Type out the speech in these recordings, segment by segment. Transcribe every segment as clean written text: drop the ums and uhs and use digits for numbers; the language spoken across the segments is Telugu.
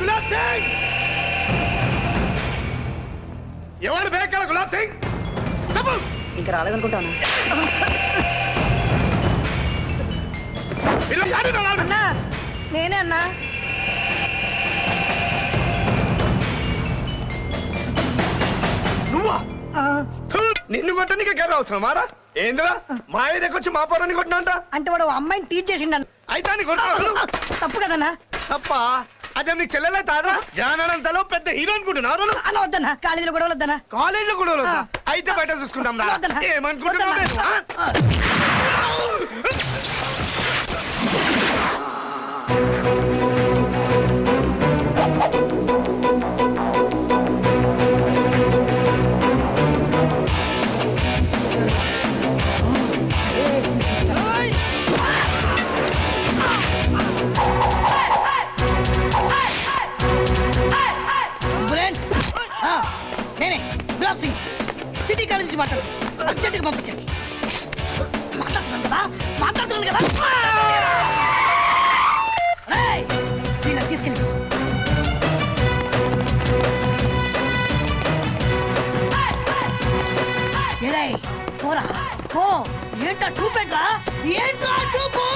గులాబ్ సింగ్ ఎవరు బేకాల గులాబ్ సింగ్ చెప్పు. ఇంకా రాలేదనుకుంటాను. అన్నా నేనే అన్నా. నువ్వా? నిన్ను కొట్టడానికి గర్ర అవసరమారా? ఏందిరా మా దగ్గర మా పొరాన్ని కొట్టినా అంటే వాడు అమ్మాయిని టీచ్ చేసిండు. అయితే తప్పు కదన్నా. తప్ప అదే నీకు చెల్లెలే తారా? జానంతలో పెద్ద హీరో అనుకుంటున్నారు. అన్న వద్దన్నా, కాలేజీలో కూడా వద్దన్నా. కాలేజీలో కూడా అయితే బయట చూసుకుందాం. ఏమనుకుంటున్నావు? నేనే గులాబ్ సింగ్, సిటీ కాలేజ్ నుంచి మాట్లాడు. అర్జెంట్గా పంపించండి. మాట్లాడుతున్నాను కదా. వీళ్ళని తీసుకెళ్ళి పోరా పో. ఏంటా చూపెట్రా? ఏంట్రా చూపు?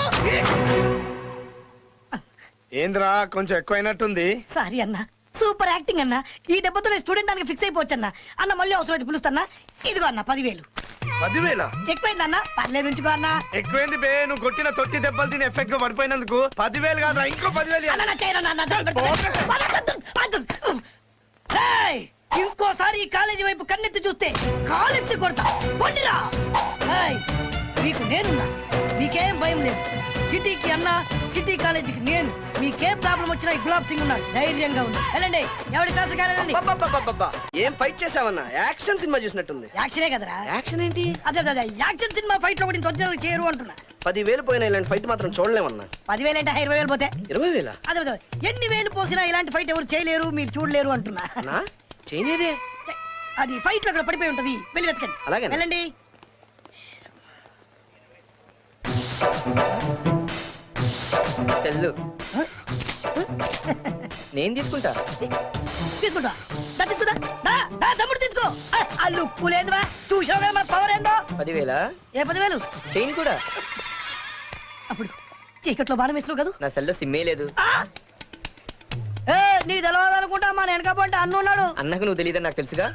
ఏంద్రా కొంచెం ఎక్కువైనట్టుంది. సారీ అన్న, సూపర్ యాక్టింగ్ అన్న. ఈ దెబ్బతో స్టూడెంట్ దానికి ఫిక్స్ అయిపోవచ్చు అన్న. అన్న మళ్ళీ అవసరం అయితే పిలుస్తానా? ఇదిగో అన్న 10,000. 10,000 ఎక్కువైంది అన్న, పర్లేదు ఉంచుకో అన్న. ఎక్కువైంది బే. నువ్వు కొట్టిన తొట్టి దెబ్బలు తిని ఎఫెక్ట్ గా పడిపోయినందుకు 10,000 కాదు ఇంకో 10,000. ఇంకోసారి ఈ కాలేజీ వైపు కన్నెత్తి చూస్తే కాలెత్తి కొడతా. పొండిరా. మీకు నేనున్నా, మీకేం భయం లేదు. సిటీకి అన్న, సిటీ కాలేజీకి నేను. మీకేం ప్రాబ్లం వచ్చినా ఈ గులాబ్ సింగ్ ఉన్నాడు, ధైర్యంగా ఉంది. వెళ్ళండి, ఎవరి క్లాసు కాలేదండి. ఏం ఫైట్ చేసావన్నా? యాక్షన్ సినిమా చూసినట్టుంది. యాక్షనే కదరా. యాక్షన్ ఏంటి? అదే యాక్షన్ సినిమా ఫైట్ లో కూడా ఒరిజినల్ చేయరు అంటున్నా. 10,000 పోయినా ఇలాంటి ఫైట్ మాత్రం చూడలేమన్నా. 10,000 అంటే 20,000 పోతే 20,000? అదే ఎన్ని వేలు పోసినా ఇలాంటి ఫైట్ ఎవరు చేయలేరు, మీరు చూడలేరు అంటున్నా. చేయలేదే. అది ఫైట్ లో అక్కడ పడిపోయి ఉంటది, వెళ్ళి వెతకండి. అలాగే వెళ్ళండి. చెల్లు నేను తీసుకుంటా. తీసుకుంటా. తమ్ముడు తీసుకో. అల్లు ఉప్పు లేదువా? చూసావు కదా మన పవర్ ఏందో. 10,000? ఏ 10,000? చైన్ కూడా. అప్పుడు చీకట్లో బాణం వేసావు కదా. నా సెల్లో సిమ్మే లేదు. నీ తెలవాలనుకుంటా మా వెనకపోతే అన్న ఉన్నాడు. అన్నకు నువ్వు తెలియదని నాకు తెలుసుగా.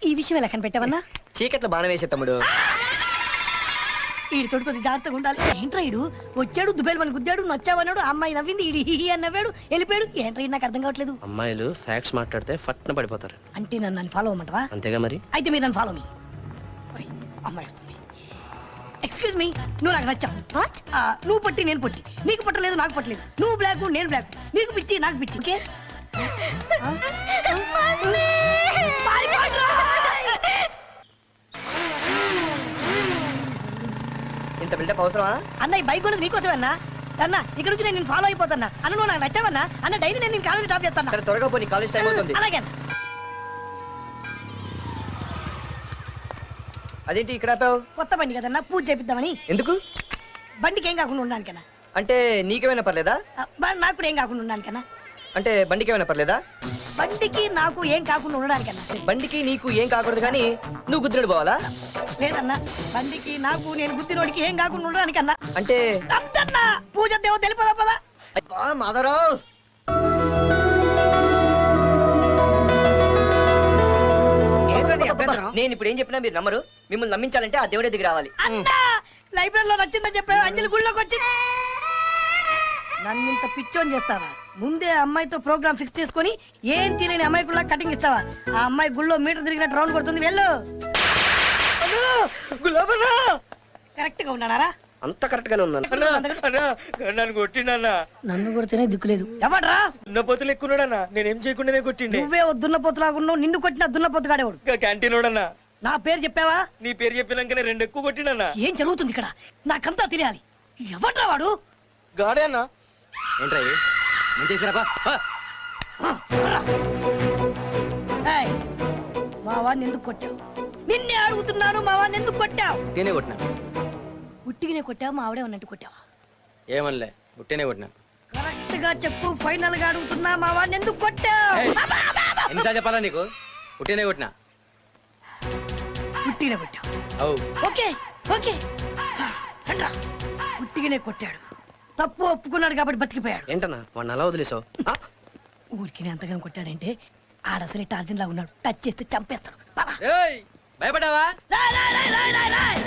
ఈ విషయం ఎలా కనిపెట్టావన్నా? చీకట్లో బాణం వేసే తమ్ముడు. ఈడు తోటి కొద్ది జాగ్రత్తగా ఉండాలి. ఏంట్రా ఈడు వచ్చాడు, దుబ్బేలు మన గుద్దాడు, నచ్చావన్నాడు, అమ్మాయి నవ్వింది, ఈడు హి అని నవ్వాడు, వెళ్ళిపోయాడు. ఏంట్రా ఇది నాకు అర్థం కావట్లేదు. అమ్మాయిలు ఫ్యాక్ట్స్ మాట్లాడితే ఫట్న పడిపోతారు. అంటే నన్ను ఫాలో అవ్వమంటావా? అంతేగా మరి. అయితే మీరు నన్ను ఫాలో మీ. అమ్మాయి వస్తుంది. ఎక్స్క్యూజ్ మీ, నువ్వు నాకు నచ్చావు. నువ్వు పొట్టి నేను పొట్టి, నీకు పట్టలేదు నాకు పట్టలేదు, నువ్వు బ్లాక్ నేను బ్లాక్, నీకు పిచ్చి నాకు పిచ్చి. ఓకే ఇంత బిల్డప్ అవసరమా? అన్న ఈ బైక్ కూడా నీకోసమే అన్న. అన్న ఇక్కడ నుంచి నేను ఫాలో అయిపోతున్నా. అన్న నువ్వు నాకు నచ్చావన్నా. అన్న డైలీ నేను కాలేజీ డ్రాప్ చేస్తాను. త్వరగా పోనీ, కాలేజ్ టైం అవుతుంది. అలాగే. అదేంటి ఇక్కడ ఆపావు? కొత్త బండి కదన్నా, పూజ చేపిద్దామని. ఎందుకు? బండికి ఏం కాకుండా ఉండడానికన్నా. అంటే నీకేమైనా పర్లేదా? నాకు కూడా ఏం కాకుండా ఉండడానికన్నా. అంటే బండికి ఏమైనా పర్లేదా? బండికి నాకు ఏం కాకుండా ఉండడానికన్నా. బండికి నీకు ఏం కాకూడదు కానీ నువ్వు గుద్దుడు పోవాలా? లేదన్నా, బండికి నాకు నేను గుద్దినోడికి ఏం కాకుండా ఉండడానికన్నా. అంటే అంతన్నా పూజ దేవ తెలిపదా పదా. మాధవరావు, నేను ఇప్పుడు ఏం చెప్పినా మీరు నమ్మరు. మిమ్మల్ని నమ్మించాలంటే ఆ దేవుడే దిగి రావాలి. లైబ్రరీలో నచ్చిందని చెప్పావు, అంజలి గుళ్ళోకి వచ్చింది. నన్ను ఇంత పిచ్చోని చేస్తావా? ముందే అమ్మాయితో ప్రోగ్రామ్ ఫిక్స్ చేసుకుని ఏం తెలియని అమ్మాయికుల్లా కటింగ్ ఇస్తావా? ఆ అమ్మాయి గుళ్ళో మీటర్ తిరిగినట్టు రౌండ్ కొడుతుంది. వెళ్ళు. కరెక్ట్ గా ఉన్నారా? అంత కరెక్ట్ గానే ఉన్నాను. నన్ను కొట్టిండన్నా. నన్ను కొడితేనే దిక్కులేదు. ఎవడ్రా? దున్నపోతులు ఎక్కున్నాడన్నా. నేనేం చేయకుండానే కొట్టిండి. నువ్వే దున్నపోతులాగున్నావు. నిన్ను కొట్టిన దున్నపోతు కాడేవాడు. క్యాంటీన్ ఓడన్నా. నా పేరు చెప్పావా? నీ పేరు చెప్పినాకనే 2 ఎక్కువ కొట్టినన్నా. ఏం జరుగుతుంది ఇక్కడ? నాకంతా తెలియాలి. ఎవడ్రా వాడు? గాడే అన్నా. ఏంట్రా మా వాడిని ఎందుకు కొట్టావు? నిన్నే అడుగుతున్నాను. మా వాడిని ఎందుకు కొట్టావు? నేనే కొట్టినా. ఉట్టిగానే కొట్టావు? మా ఆవిడే ఉన్నట్టు కొట్టావా? ఏమనలే, ఉట్టినే కొట్టినా. కరెక్ట్ డైరెక్ట్ గా చెప్పు, ఫైనల్ గా అడుగుతున్నా మా వాడిని ఎందుకు కొట్టావు? ఏయ్, ఎన్నిసార్లు చెప్పాలా నీకు? పుట్టినే కొట్టినా. పుట్టిన కొట్టావు. అవు ఓకే ఓకే రండ్రా. పుట్టిగానే కొట్టాడు, తప్పు ఒప్పుకున్నాడు కాబట్టి బతికిపోయాడు. ఏంటన్నా వాడిని అలా వదిలేసావు? ఊరికి అంతగానే కొట్టాడంటే ఆడసలే టార్జన్ లా ఉన్నాడు, టచ్ చేస్తే చంపేస్తాడు. పద. ఏయ్, భయపడ్డావా? రాయ్, రాయ్, రాయ్, రాయ్, రాయ్, రాయ్.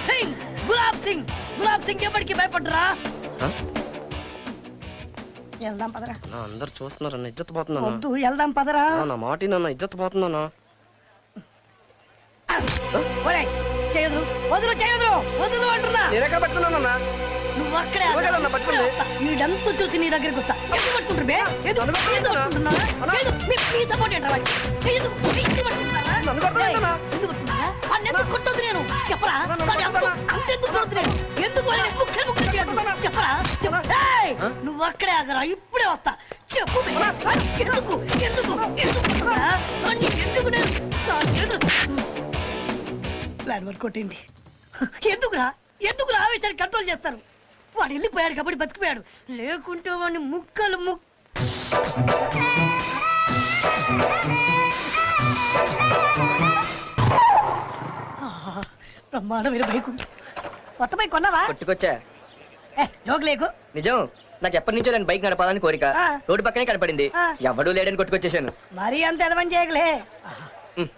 సింగ్, గులాబ్ సింగ్, గులాబ్ సింగ్ ఎప్పటికీ భయపడ్డరా? వెళ్దాం పదరా. నా అందరు చూస్తున్నారు, అన్న ఇజ్జత్ పోతున్నా. వద్దు, వెళ్దాం పదరా. నా మాట నన్న ఇజ్జత్ పోతున్నా. ఒరేయ్, చేయదురు, వదులు, చేయదురు, వదులు అంటున్నా. నేనెక్కడ పట్టుకున్నానన్నా? నువ్వు అక్కడే నువ్వే కదన్నా పట్టుకుంది. వీడంతా చూసి నీ దగ్గరికి వస్తా. ఎందుకు పట్టుకుంటారు బే? ఎందుకు నన్ను పట్టుకుంటున్నా. పట్టుకుంటున్నారా? అన్నా. చేయదు, మీ సపోర్ట్ ఏంట్రా వాడికి? చేయదు, ఎందుకు పట్టుకుంటున్నారా? నన్ను కొడతావా ఏయ్, ఏంటన్నా? ఎందుకు పట్టుకుంటున్నారా? వాడిని ఎందుకు కొట్టొద్దు నేను? చెప్పరా? నన్ను వాడిని కొడతావా? అంతెందుకు కొడుతున్నాను? ఎందుకు వాడిని ముక్కలు ముక్కలు చేయొద్దు? చెప్పరా? ఏయ్, నువ్వు అక్కడే ఆగరా, ఇప్పుడే వస్తా. చెప్పు బే. ఎందుకు ఎందుకు ఎందుకు కొడుతున్నా? వాడిని ఎందుకు నేను ప్లాన్ వర్క్ కొట్టింది. ఎందుకురా ఎందుకురా ఆవేశాన్ని కంట్రోల్ చేస్తారు? వాడు వెళ్ళిపోయాడు కాబట్టి బతికిపోయాడు, లేకుంటే వాడిని ముక్కలు బ్రహ్మాండమైన బైకు. కొత్త బైక్ కొన్నావా? కొట్టుకొచ్చా. జోక్ లేకు. నిజం, నాకు ఎప్పటి నుంచో నేను బైక్ నడపాలని కోరిక. ఆ. రోడ్డు పక్కనే కనపడింది, ఆ. ఎవడూ లేడని కొట్టుకొచ్చేసాను. మరీ అంత ఎదవని చేయగలే.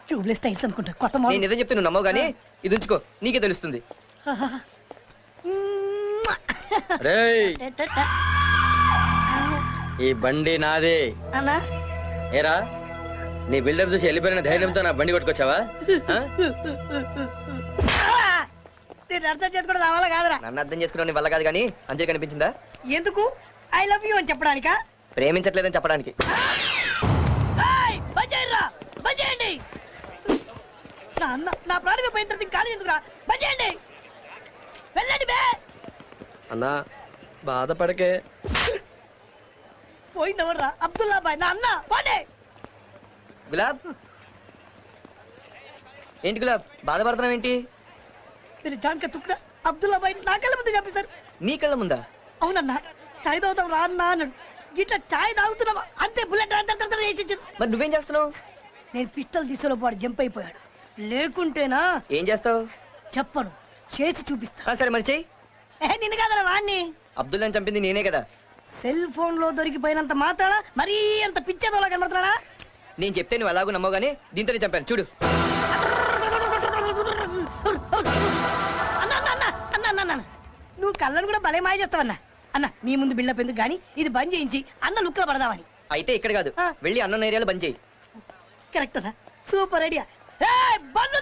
ట్యూబ్లెస్ టైర్స్ అనుకుంటా, కొత్త మోడల్. నేను నిజం చెప్తే నువ్వు నమ్మవు గానీ ఇది ఉంచుకో, నీకే తెలుస్తుంది. రేయ్, ఈ బండి నాదే. అన్నా ఏరా, నీ బిల్డర్ చూసి వెళ్ళిపోయిన ధైర్యంతో నా బండి కొట్టుకొచ్చావా? ఆ? నేను అర్థం చేసుకోవడం రావాలా కాదురా? నన్ను అర్థం చేసుకున్నావు నీ వల్ల కాదు కానీ అంతే కనిపించిందా? ఎందుకు ఐ లవ్ యూ అని చెప్పడానికా? ప్రేమించట్లేదని చెప్పడానికి. ఏయ్, బంద్ చేయరా, బంద్ చేయండి. నా అన్న నా ప్రాణమే పోయిన తర్వాత ఇంకా కాలేజ్ ఎందుకురా? బంద్ చేయండి, వెళ్ళండి బే. అన్నా బాధపడకే. పోయిందెవర్రా? అబ్దుల్లా బాయ్, నా అన్న. పోండి. గులాబ్, ఏంటి గులాబ్ బాధపడుతున్నావు ఏంటి? మీరు జాన్క తుక్కుడా అబ్దుల్లా బాయ్ నా కళ్ళ ముందు చంపేశారు. నీ కళ్ళ ముందా? అవునన్నా, చాయ్ తాగుతాం రా అన్నా అన్నాడు. గిట్లా చాయ్ తాగుతున్నావా అంతే, బుల్లెట్ వేసి. మరి నువ్వేం చేస్తున్నావు? నేను పిస్టల్ తీసేలో పాడు జంప్ అయిపోయాడు, లేకుంటేనా ఏం చేస్తావు? చెప్పను, చేసి చూపిస్తా. సరే మరి చెయ్యి. నిన్ను కాదరా వాణ్ణి. అబ్దుల్లాని చంపింది నేనే కదా. సెల్ ఫోన్ లో దొరికిపోయినంత మాత్రానా మరీ అంత పిచ్చేదోలా కనబడుతున్నాడా? నేను చెప్తే నువ్వు అలాగూ నమ్మవు కానీ దీంతోనే చంపాను చూడు. అన్నా, అన్నా, అన్నా, అన్నా, అన్నా, అన్నా. నువ్వు కళ్ళను కూడా భలే మాయ చేస్తావన్నా. అన్న నీ ముందు బిల్డప్ ఎందుకు గానీ ఇది బంద్ చేయించి అన్న లుక్ లో పడదామని. అయితే ఇక్కడ కాదు, ఆ. వెళ్ళి అన్న ఏరియాలో బంద్ చేయి. కరెక్ట్ అన్నా, సూపర్ ఐడియా. బంద్